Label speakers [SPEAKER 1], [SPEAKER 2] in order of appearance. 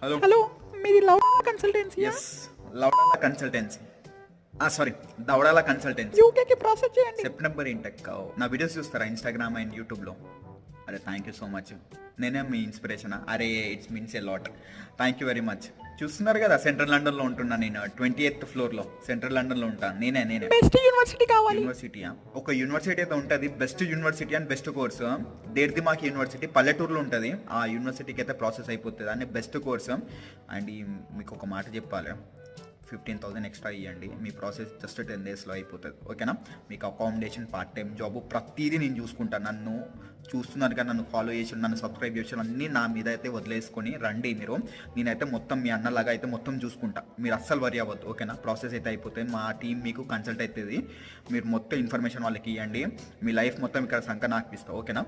[SPEAKER 1] Hello
[SPEAKER 2] hello మీది love consultancy
[SPEAKER 1] yes Lavadala consultancy sorry Davadala consultancy
[SPEAKER 2] యూకేకి process చేయండి.
[SPEAKER 1] సెప్టెంబర్ ఇంటెక్ నా వీడియోస్ చూస్తారా ఇన్స్టాగ్రామ్ అండ్ యూట్యూబ్లో? అరే థ్యాంక్ యూ సో మచ్. నేనే మీ ఇన్స్పిరేషన్. అరే it's means a lot. Thank you very much. చూస్తున్నారు కదా సెంట్రల్ లండన్లో ఉంటున్నా నేను. 28th ఫ్లోర్లో సెంట్రల్ లండన్లో ఉంటాను. నేనే
[SPEAKER 2] బెస్ట్ యూనివర్సిటీ కావాలి.
[SPEAKER 1] యూనివర్సిటీయా? ఒక యూనివర్సిటీ అయితే ఉంటుంది, best university and best course. దేర్ది మాకు యూనివర్సిటీ పల్లెటూరులో ఉంటుంది. ఆ యూనివర్సిటీకి అయితే ప్రాసెస్ అయిపోతుంది అని బెస్ట్ కోర్సు. అండ్ మీకు ఒక మాట చెప్పాలి, 15,000 ఎక్స్ట్రా ఇవ్వండి, మీ ప్రాసెస్ జస్ట్ 10 daysలో అయిపోతుంది. ఓకేనా? మీకు అకామిడేషన్, పార్ట్ టైం జాబ్ ప్రతిదీ నేను చూసుకుంటాను. నన్ను చూస్తున్నారు కానీ నన్ను ఫాలో చేసి నన్ను సబ్స్క్రైబ్ చేసి అన్నీ నా మీద అయితే వదిలేసుకొని రండి మీరు. నేనైతే మొత్తం మీ అన్నలాగా అయితే మొత్తం చూసుకుంటా. మీరు అస్సలు వరి అవ్వద్దు. ఓకేనా? ప్రాసెస్ అయితే అయిపోతుంది. మా టీం మీకు కన్సల్ట్ అవుతుంది. మీరు మొత్తం ఇన్ఫర్మేషన్ వాళ్ళకి ఇవ్వండి. మీ లైఫ్ మొత్తం ఇక్కడ సంక నాకు ఇస్తా. ఓకేనా?